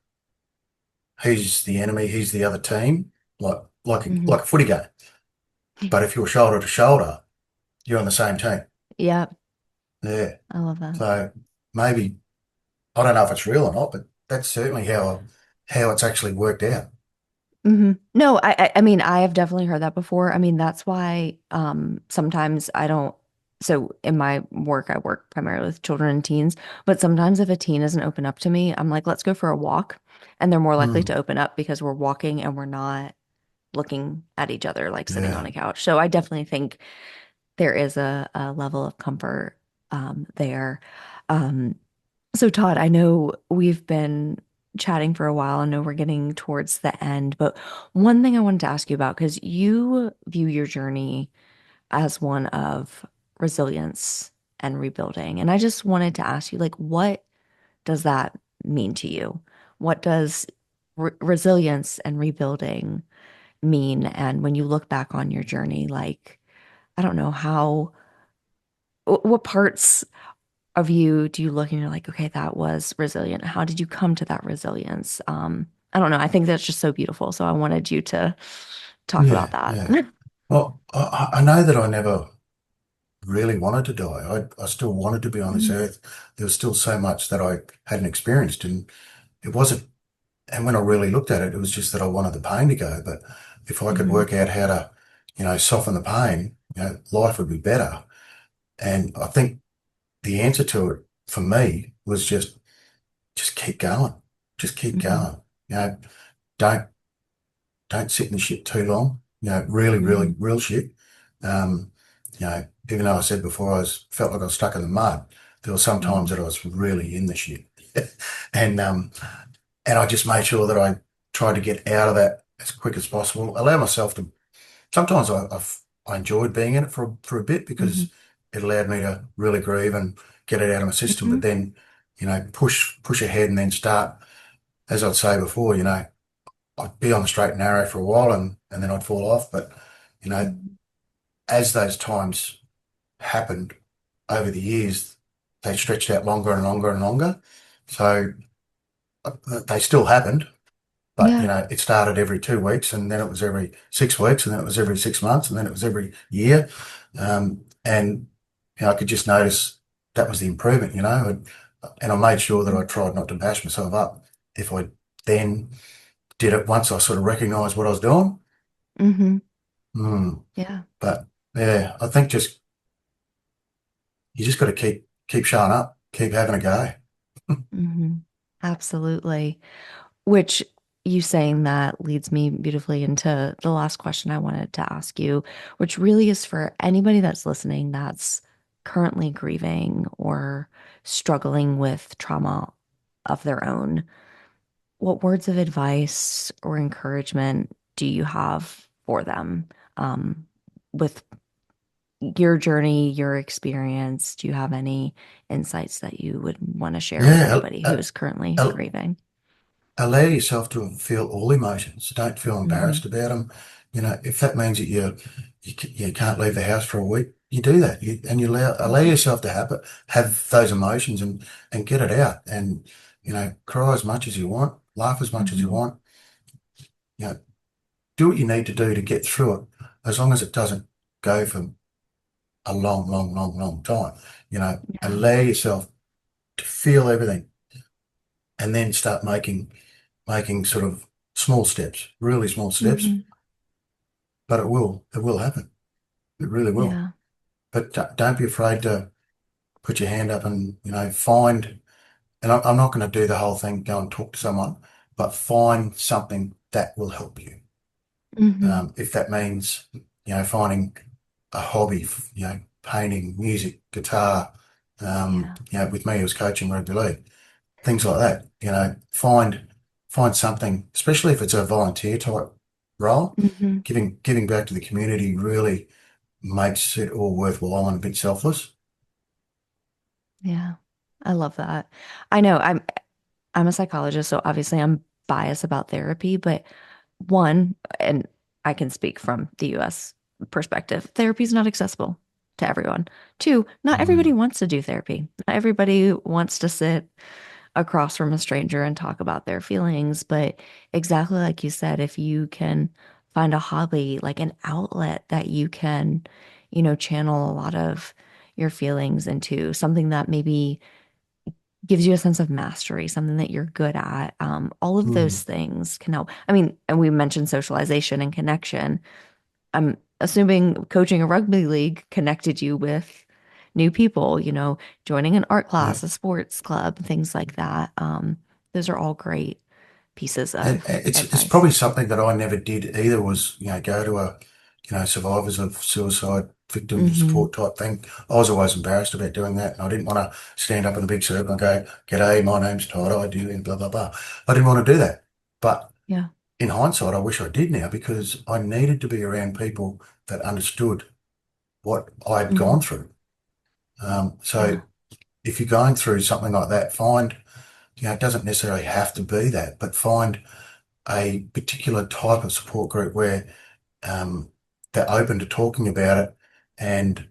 he's the enemy, he's the other team, Hmm. like a footy game. But if you're shoulder to shoulder, you're on the same team. Yeah. Yeah. I love that. So maybe I don't know if it's real or not, but that's certainly how it's actually worked out. No, I mean, I have definitely heard that before. I mean, that's why sometimes I don't. So in my work, I work primarily with children and teens, but sometimes if a teen doesn't open up to me, I'm like, let's go for a walk. And they're more likely Mm, to open up because we're walking and we're not looking at each other like sitting on yeah. a couch. So I definitely think there is a level of comfort there. Um, so Todd, I know we've been chatting for a while. I know we're getting towards the end, but one thing I wanted to ask you about, because you view your journey as one of resilience and rebuilding. And I just wanted to ask you, like, what does that mean to you? What does resilience and rebuilding mean? And when you look back on your journey, like, I don't know how, what parts of you do you look and you're like, okay, that was resilient. How did you come to that resilience? I don't know. I think that's just so beautiful. So I wanted you to talk about Yeah. that. Yeah. Well, I know that I never really wanted to die. I still wanted to be on this Mhm, earth. There was still so much that I hadn't experienced, and it wasn't. And when I really looked at it, it was just that I wanted the pain to go. But if I could mhm, work out how to, soften the pain, life would be better. And I think the answer to it for me was just keep going, just keep mhm, going. You know, don't don't sit in the shit too long. Really, really, mhm, real shit. Um, even though I said before felt like I was stuck in the mud, there were some times mhm, that I was really in the shit, and I just made sure that I tried to get out of that as quick as possible. Allow myself to. Sometimes I enjoyed being in it for a bit mhm, because it allowed me to really grieve and get it out of my system. But mhm, then, push ahead and then start, as I'd say before, I'd be on the straight and narrow for a while and then I'd fall off. But, you know, mhm. as those times happened over the years, they stretched out longer and longer and longer. So they still happened, but, Yeah. it started every 2 weeks and then it was every 6 weeks and then it was every 6 months and then it was every year. And, I could just notice that was the improvement, and I made sure that I Mhm, tried not to bash myself up. If I then did it once I sort of recognized what I was doing. mhm. Mm. Yeah. But yeah, I think just you just got to keep showing up, keep having a go. Mhm. Absolutely. Which you saying that leads me beautifully into the last question I wanted to ask you, which really is for anybody that's listening that's currently grieving or struggling with trauma of their own. What words of advice or encouragement do you have for them um, with your journey, your experience? Do you have any insights that you would want to share with Yeah, anybody who is currently grieving? allow yourself to feel all emotions. Don't feel Hmm. embarrassed about them. If that means that you can't leave the house for a week, you do that. And you allow Hmm. yourself to have those emotions and get it out. And cry as much as you want, laugh as much as you Hmm. want. You know, do what you need to do to get through it, as long as it doesn't go for a long, long, long, long time. Yeah. Allow yourself to feel everything, and then start making sort of small steps, really small steps. Hmm. But it will happen. It really will. Yeah. But don't be afraid to put your hand up and, find, and I'm not going to do the whole thing, go and talk to someone, but find something that will help you. Hmm. If that means, finding a hobby, painting, music, guitar, Yeah. with me, it was coaching rugby league, things like that, find something, especially if it's a volunteer type role, Hmm. giving back to the community really makes it all worthwhile and a bit selfless. Yeah. I love that. I know I'm a psychologist, so obviously I'm bias about therapy, but one, and I can speak from the US perspective, therapy is not accessible to everyone. Two, not everybody Mm, wants to do therapy. Not everybody wants to sit across from a stranger and talk about their feelings. But exactly like you said, if you can find a hobby, like an outlet that you can, channel a lot of your feelings into, something that maybe gives you a sense of mastery, something that you're good at. All of those mm, things can help. I mean, and we mentioned socialization and connection. I'm assuming coaching a rugby league connected you with new people, joining an art yeah. class, a sports club, things like that. Those are all great pieces And of it's advice. probably something that I never did either was, go to a, survivors of suicide victim Hmm. support type thing. I was always embarrassed about doing that. And I didn't want to stand up in the big circle and go, "G'day, my name's Todd, I do," and blah, blah, blah. I didn't want to do that. But Yeah. in hindsight, I wish I did now because I needed to be around people that understood what I'd gone Hmm. through. So Yeah. if you're going through something like that, find, it doesn't necessarily have to be that, but find a particular type of support group where um, they're open to talking about it, and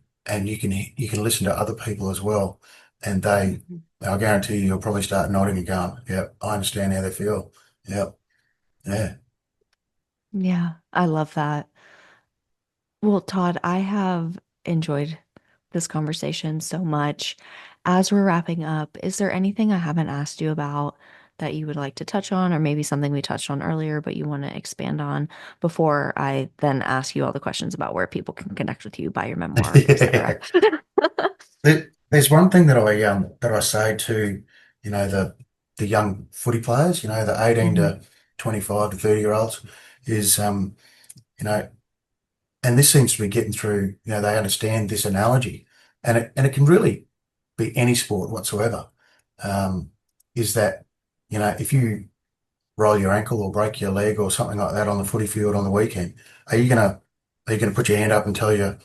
you can listen to other people as well, and Hmm. I guarantee you'll probably start nodding and going, "Yeah, I understand how they feel." Yeah, yeah. Yeah. I love that. Well, Todd, I have enjoyed this conversation so much. As we're wrapping up, is there anything I haven't asked you about that you would like to touch on, or maybe something we touched on earlier, but you want to expand on before I then ask you all the questions about where people can connect with you, buy your memoir, etc.? There's one thing that I say to the young footy players, the 18 Hmm. to 25 to 30-year-olds, is you know and this seems to be getting through, they understand this analogy, and it can really be any sport whatsoever. Um, is that, if you roll your ankle or break your leg or something like that on the footy field on the weekend, are you gonna put your hand up and tell your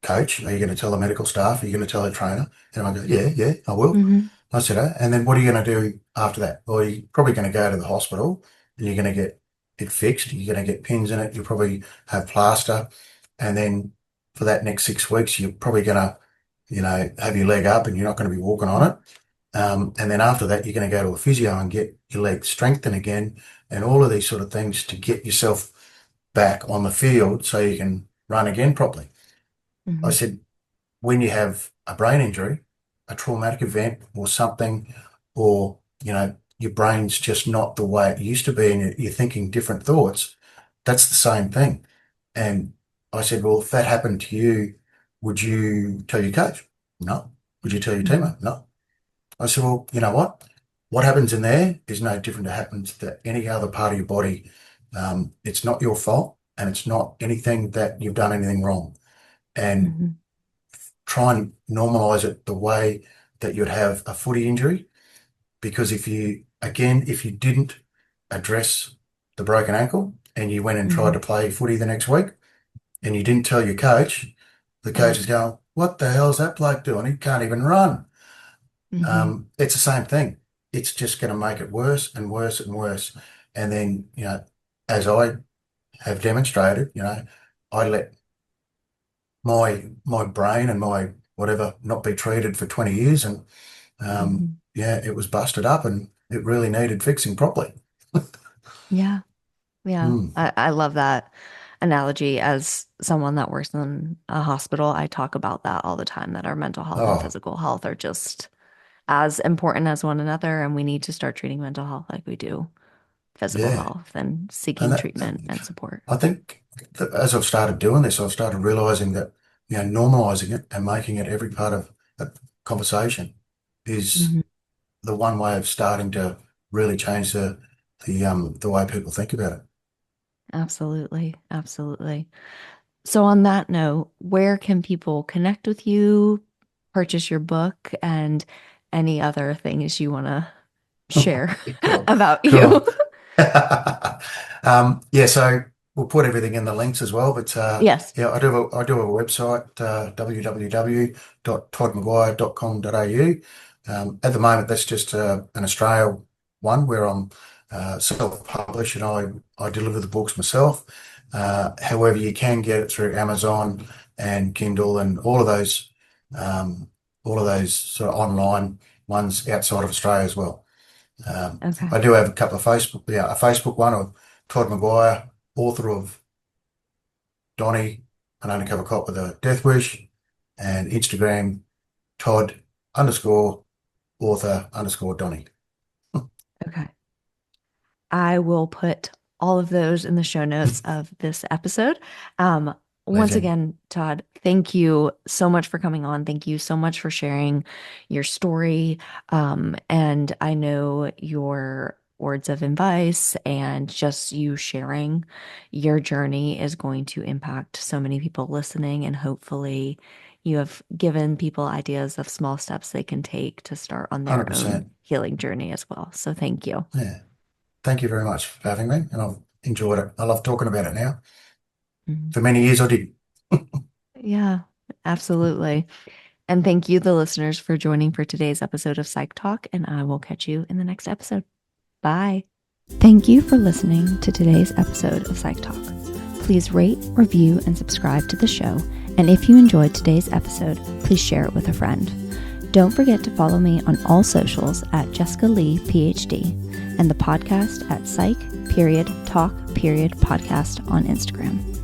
coach? Are you going to tell the medical staff? Are you going to tell the trainer? And I go, yeah, yeah, I will. Hmm. I said, "Oh." And then what are you going to do after that? Well, you're probably going to go to the hospital and you're going to get it fixed. You're going to get pins in it. You'll probably have plaster. And then for that next 6 weeks, you're probably going to, have your leg up and you're not going to be walking on it. And then after that, you're going to go to a physio and get your leg strengthened again and all of these sort of things to get yourself back on the field so you can run again properly. I Hmm. said, when you have a brain injury, a traumatic event or something, or, your brain's just not the way it used to be and you're thinking different thoughts, that's the same thing. And I said, well, if that happened to you, would you tell your coach? No. Would you tell your Hmm. teammate? No. I said, well, you know what? What happens in there is no different to happens to any other part of your body. It's not your fault and it's not anything that you've done anything wrong. And Hmm. try and normalize it the way that you'd have a footy injury. Because if you didn't address the broken ankle and you went and tried Hmm. to play footy the next week and you didn't tell your coach, the coach Yeah. is going, "What the hell's that bloke doing? He can't even run." Hmm. It's the same thing. It's just going to make it worse and worse and worse. And then, as I have demonstrated, I let my brain and my whatever not be treated for 20 years, and Hmm. yeah, it was busted up and it really needed fixing properly. Yeah. Yeah. Mm. I love that analogy. As someone that works in a hospital, I talk about that all the time, that our mental health and Oh, physical health are just as important as one another, and we need to start treating mental health like we do physical yeah. health and And seeking treatment and support. I think that as I've started doing this, I've started realizing that, normalizing it and making it every part of a conversation is Hmm. the one way of starting to really change the way people think about it. Absolutely. Absolutely. So, on that note, where can people connect with you, purchase your book, and any other things you want to share Cool. about you? Cool. Yeah, so we'll put everything in the links as well. But Yes. yeah, I do have a website, www.toddmaguire.com.au. At the moment, that's just an Australia one where I'm self-publish, and I deliver the books myself. However, you can get it through Amazon and Kindle and all of those sort of online ones outside of Australia as well. Okay. I do have a couple of a Facebook one of Todd Maguire, author of Donny, an undercover cop with a death wish, and Instagram Todd underscore author underscore Donny. Okay. I will put all of those in the show notes of this episode. Um, Once Legend. again, Todd, thank you so much for coming on. Thank you so much for sharing your story. And I know your words of advice and just you sharing your journey is going to impact so many people listening. And hopefully, you have given people ideas of small steps they can take to start on their own 100%. healing journey as well. So, thank you. Yeah. Thank you very much for having me, and I've enjoyed it. I love talking about it now. Mhm. For many years, I did. Yeah, absolutely. And thank you, the listeners, for joining for today's episode of Psych Talk. And I will catch you in the next episode. Bye. Thank you for listening to today's episode of Psych Talk. Please rate, review, and subscribe to the show. And if you enjoyed today's episode, please share it with a friend. Don't forget to follow me on all socials at Jessica Lee, PhD, and the podcast at Psych Talk Podcast on Instagram.